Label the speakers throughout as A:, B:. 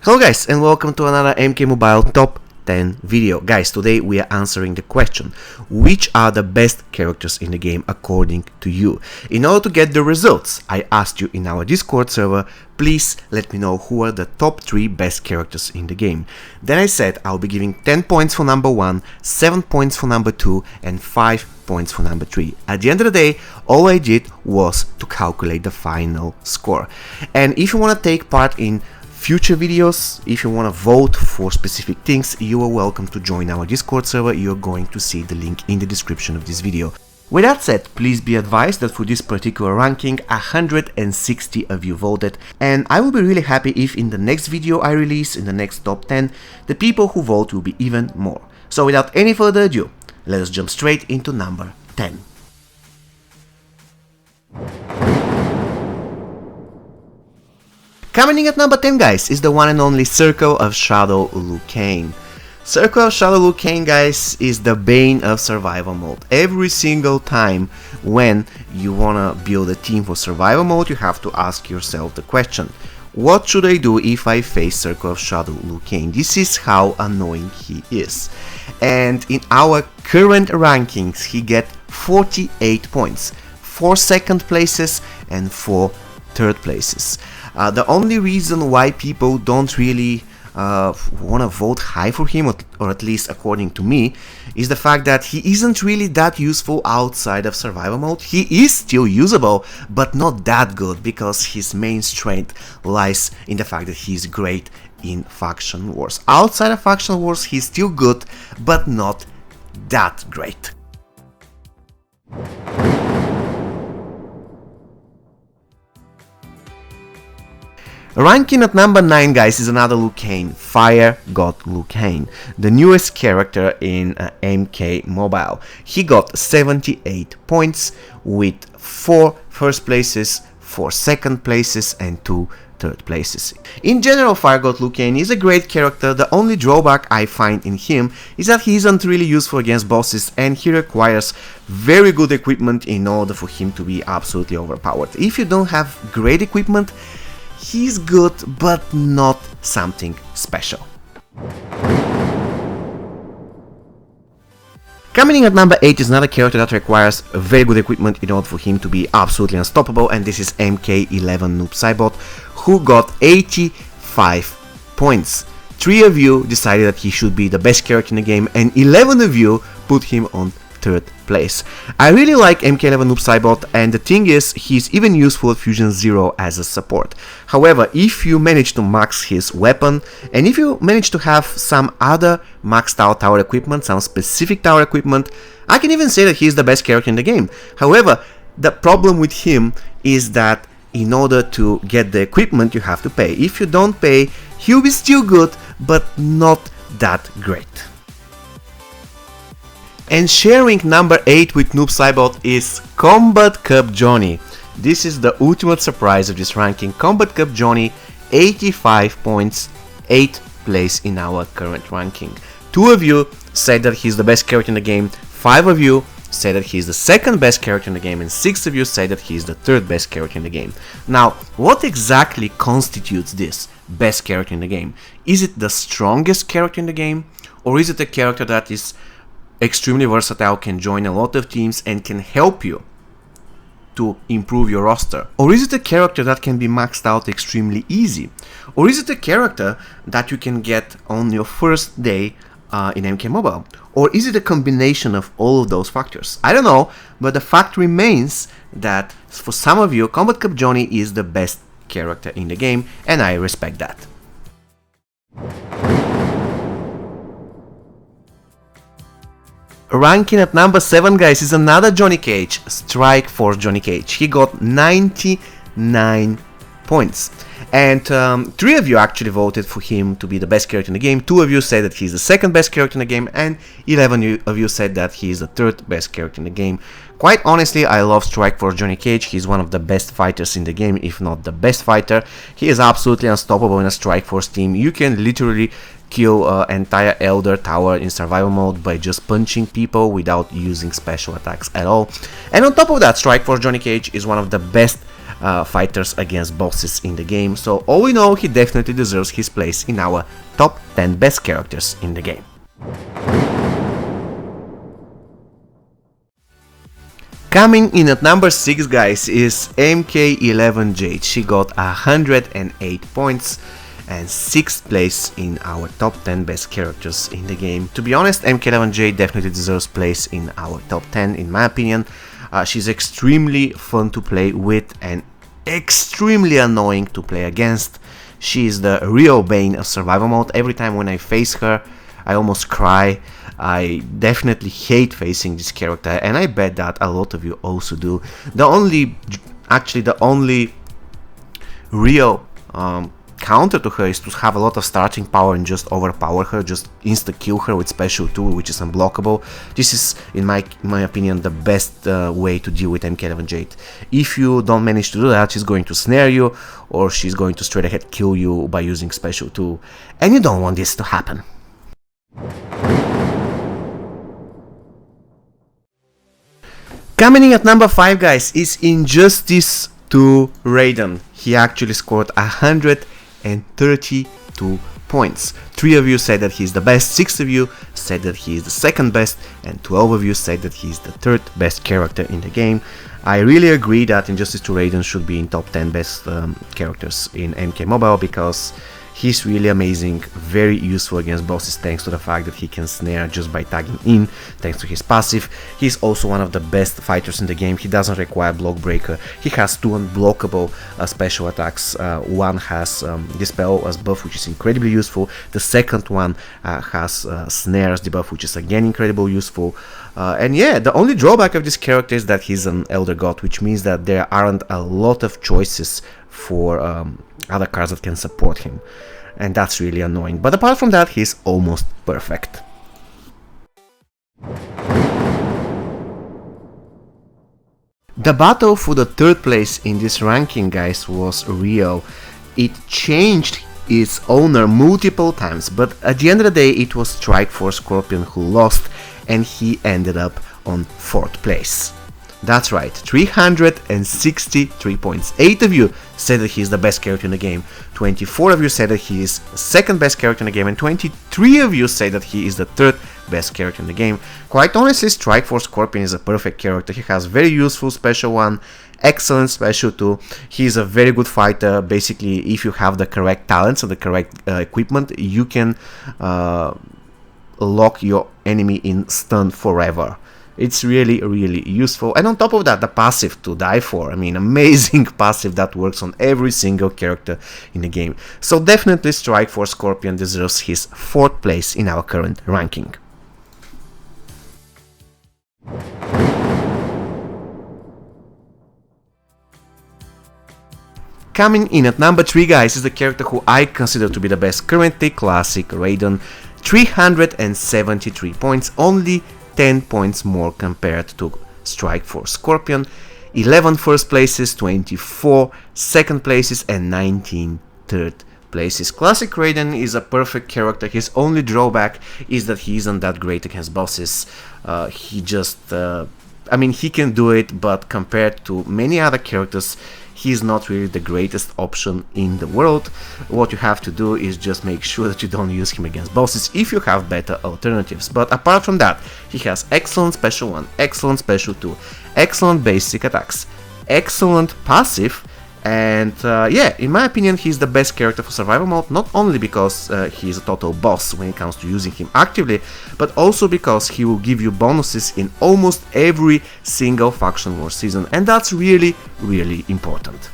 A: Hello guys, and welcome to another MK Mobile Top 10 video. Guys, today we are answering the question, which are the best characters in the game according to you? In order to get the results, I asked you in our Discord server, please let me know who are the top 3 best characters in the game. Then I said I'll be giving 10 points for number 1, 7 points for number 2, and 5 points for number 3. At the end of the day, all I did was to calculate the final score. And if you want to take part in future videos, if you want to vote for specific things, you are welcome to join our Discord server. You're going to see the link in the description of this video. With that said, please be advised that for this particular ranking, 160 of you voted, and I will be really happy if in the next video I release, in the next top 10, the people who vote will be even more. So without any further ado, let us jump straight into number 10. Coming in at number 10, guys, is the one and only Circle of Shadow Liu Kang. Circle of Shadow Liu Kang, guys, is the bane of survival mode. Every single time when you wanna build a team for survival mode, you have to ask yourself the question, what should I do if I face Circle of Shadow Liu Kang? This is how annoying he is. And in our current rankings, he get 48 points, 4 second places and 4 third places. The only reason why people don't really want to vote high for him, or at least according to me, is the fact that he isn't really that useful outside of survival mode. He is still usable, but not that good, because his main strength lies in the fact that he's great in faction wars. Outside of faction wars, he's still good, but not that great. Ranking at number 9, guys, is another Liu Kang, Fire God Liu Kang, the newest character in MK Mobile. He got 78 points with 4 first places, 4 second places and 2 third places. In general, Fire God Liu Kang is a great character. The only drawback I find in him is that he isn't really useful against bosses, and he requires very good equipment in order for him to be absolutely overpowered. If you don't have great equipment, he's good, but not something special. Coming in at number 8 is another character that requires very good equipment in order for him to be absolutely unstoppable, and this is MK11 Noob Cyborg, who got 85 points. 3 of you decided that he should be the best character in the game, and 11 of you put him on 3rd place. I really like MK11 Noob Cyborg, and the thing is, he's even useful at Fusion 0 as a support. However, if you manage to max his weapon, and if you manage to have some other maxed out tower equipment, some specific tower equipment, I can even say that he's the best character in the game. However, the problem with him is that in order to get the equipment, you have to pay. If you don't pay, he'll be still good, but not that great. And sharing number 8 with Noob Cyborg is Combat Cup Johnny. This is the ultimate surprise of this ranking. Combat Cup Johnny, 85 points, 8th place in our current ranking. 2 of you said that he's the best character in the game, 5 of you said that he's the 2nd best character in the game, and 6 of you said that he's the 3rd best character in the game. Now, what exactly constitutes this best character in the game? Is it the strongest character in the game, or is it a character that is extremely versatile, can join a lot of teams and can help you to improve your roster? Or is it a character that can be maxed out extremely easy? Or is it a character that you can get on your first day in MK Mobile? Or is it a combination of all of those factors? I don't know, but the fact remains that for some of you, Combat Cup Johnny is the best character in the game, and I respect that. Ranking at number 7, guys, is another Johnny Cage, Strike Force Johnny Cage. He got 99 points, and 3 of you actually voted for him to be the best character in the game. 2 of you said that he's the 2nd best character in the game, and 11 of you said that he's the 3rd best character in the game. Quite honestly, I love Strike Force Johnny Cage. He's one of the best fighters in the game, if not the best fighter. He is absolutely unstoppable in a Strike Force team. You can literally kill an entire Elder Tower in survival mode by just punching people without using special attacks at all. And on top of that, Strike Force Johnny Cage is one of the best fighters against bosses in the game. So all in all, he definitely deserves his place in our top 10 best characters in the game. Coming in at number 6, guys, is MK11 Jade. She got 108 points and 6th place in our top 10 best characters in the game. To be honest, MK11 Jade definitely deserves place in our top 10 in my opinion. She's extremely fun to play with and extremely annoying to play against. She is the real bane of survival mode. Every time when I face her, I almost cry. I definitely hate facing this character, and I bet that a lot of you also do. The only real counter to her is to have a lot of starting power and just overpower her, just insta-kill her with special 2, which is unblockable. This is, in my opinion, the best way to deal with MK11 Jade. If you don't manage to do that, she's going to snare you, or she's going to straight ahead kill you by using special 2, and you don't want this to happen. Coming in at number 5, guys, is Injustice to Raiden. He actually scored 132 points. 3 of you said that he's the best, 6 of you said that he is the second best, and 12 of you said that he's the third best character in the game. I really agree that Injustice to Raiden should be in top 10 best characters in MK Mobile, because he's really amazing, very useful against bosses thanks to the fact that he can snare just by tagging in, thanks to his passive. He's also one of the best fighters in the game. He doesn't require block breaker. He has 2 unblockable special attacks. One has Dispel as buff, which is incredibly useful. The second one has Snares debuff, which is again incredibly useful. And yeah, the only drawback of this character is that he's an Elder God, which means that there aren't a lot of choices for other cards that can support him, and that's really annoying. But apart from that, he's almost perfect. The battle for the third place in this ranking, guys, was real. It changed its owner multiple times, but at the end of the day it was Strikeforce Scorpion who lost, and he ended up on 4th place. That's right, 363 points. 8 of you said that he's the best character in the game, 24 of you said that he is the second best character in the game, and 23 of you said that he is the third best character in the game. Quite honestly, Strikeforce Scorpion is a perfect character. He has very useful special 1, excellent special 2. He's a very good fighter. Basically, if you have the correct talents and the correct equipment, you can lock your enemy in stun forever. It's really, really useful. And on top of that, the passive to die for. I mean, amazing passive that works on every single character in the game. So definitely Strikeforce Scorpion deserves his 4th place in our current ranking. Coming in at number 3, guys, is the character who I consider to be the best currently, Classic Raiden. 373 points, only 10 points more compared to Strikeforce Scorpion. 11 first places, 24 second places, and 19 third places. Classic Raiden is a perfect character. His only drawback is that he isn't that great against bosses. He can do it, but compared to many other characters, he's not really the greatest option in the world. What you have to do is just make sure that you don't use him against bosses if you have better alternatives. But apart from that, he has excellent special 1, excellent special 2, excellent basic attacks, excellent passive, and yeah, in my opinion, he's the best character for survival mode, not only because he's a total boss when it comes to using him actively, but also because he will give you bonuses in almost every single faction war season, and that's really, really important.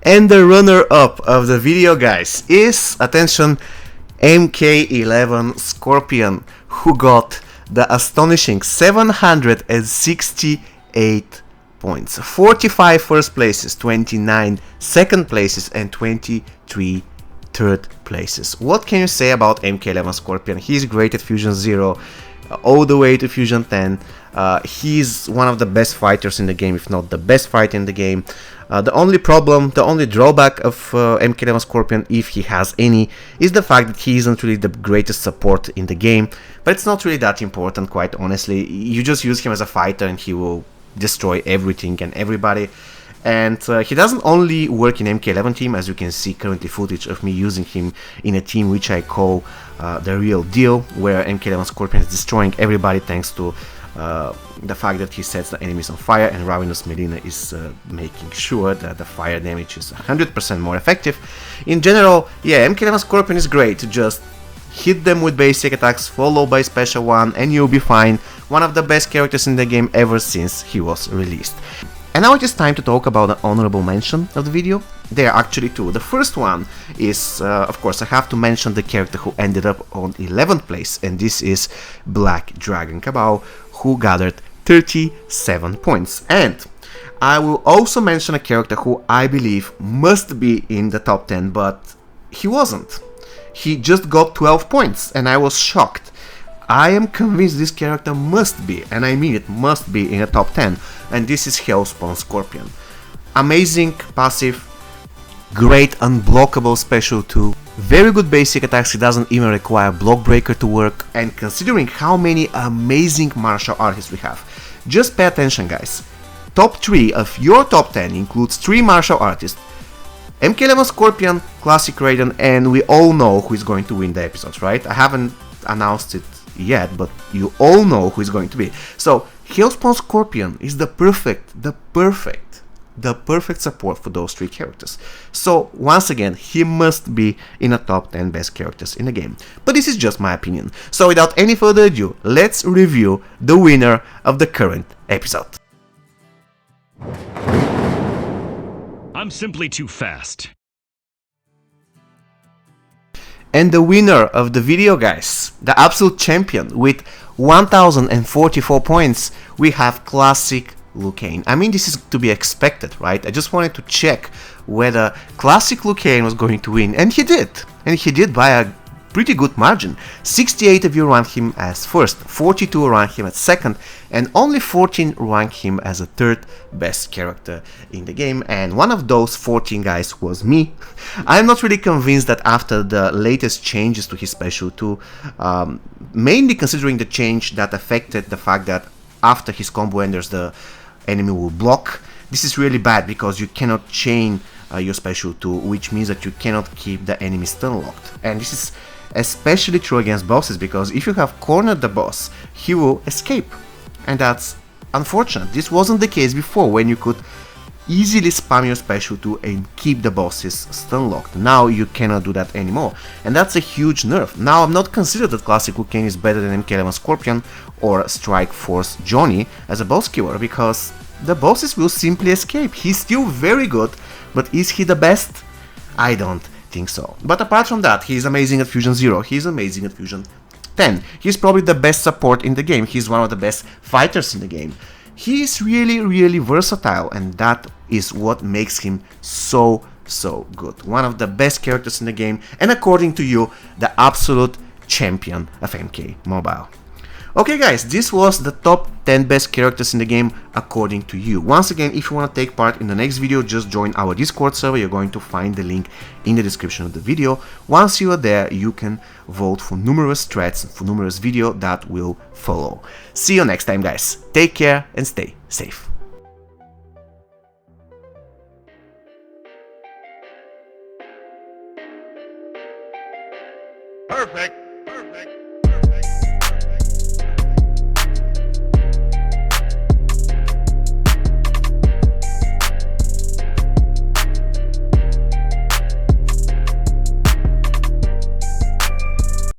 A: And the runner-up of the video, guys, is, attention, MK11 Scorpion, who got the astonishing 768 points, 45 first places, 29 second places, and 23 third places. What can you say about MK11 Scorpion? He's great at Fusion 0 all the way to Fusion 10. He's one of the best fighters in the game, if not the best fighter in the game. The only problem, the only drawback of MK11 Scorpion, if he has any, is the fact that he isn't really the greatest support in the game, but it's not really that important, quite honestly. You just use him as a fighter and he will destroy everything and everybody. And he doesn't only work in MK11 team, as you can see currently footage of me using him in a team which I call the real deal, where MK11 Scorpion is destroying everybody thanks to the fact that he sets the enemies on fire, and Ravenous Melina is making sure that the fire damage is 100% more effective. In general, yeah, MK11 Scorpion is great. Just hit them with basic attacks followed by special one and you'll be fine. One of the best characters in the game ever since he was released. And now it is time to talk about the honorable mention of the video. There are actually two. The first one is, of course, I have to mention the character who ended up on 11th place, and this is Black Dragon Cabal, who gathered 37 points. And I will also mention a character who I believe must be in the top 10, but he wasn't. He just got 12 points, and I was shocked. I am convinced this character must be, and I mean it, must be in the top 10, and this is Hellspawn Scorpion. Amazing passive, great unblockable special 2, very good basic attacks, he doesn't even require block breaker to work, and considering how many amazing martial artists we have, just pay attention guys. Top 3 of your top 10 includes 3 martial artists, MK11 Scorpion, Classic Raiden, and we all know who is going to win the episodes, right? I haven't announced it yet, but you all know who is going to be. So Hellspawn Scorpion is the perfect support for those 3 characters. So once again, he must be in the top 10 best characters in the game. But this is just my opinion. So without any further ado, let's review the winner of the current episode.
B: I'm simply too fast.
A: And the winner of the video, guys, the absolute champion with 1044 points, we have Classic Liu Kang. I mean, this is to be expected, right? I just wanted to check whether Classic Liu Kang was going to win, and he did. And he did by a pretty good margin. 68 of you rank him as first, 42 rank him as second, and only 14 rank him as a third best character in the game, and one of those 14 guys was me. I'm not really convinced that after the latest changes to his special 2, mainly considering the change that affected the fact that after his combo enders the enemy will block. This is really bad because you cannot chain your special 2, which means that you cannot keep the enemy stun locked, and this is especially true against bosses, because if you have cornered the boss, he will escape, and that's unfortunate. This wasn't the case before, when you could easily spam your special 2 and keep the bosses stun locked. Now you cannot do that anymore, and that's a huge nerf. Now I'm not considered that Classic Liu Kang is better than MK11 Scorpion or Strike Force Johnny as a boss killer, because the bosses will simply escape. He's still very good, but is he the best? I don't think so. But apart from that, he's amazing at Fusion 0, he's amazing at Fusion 10, he's probably the best support in the game, he's one of the best fighters in the game. He is really versatile, and that is what makes him so good. One of the best characters in the game, and according to you, the absolute champion of MK Mobile. Okay guys, this was the top 10 best characters in the game according to you. Once again, if you want to take part in the next video, just join our Discord server. You're going to find the link in the description of the video. Once you are there, you can vote for numerous threads, for numerous videos that will follow. See you next time guys. Take care and stay safe.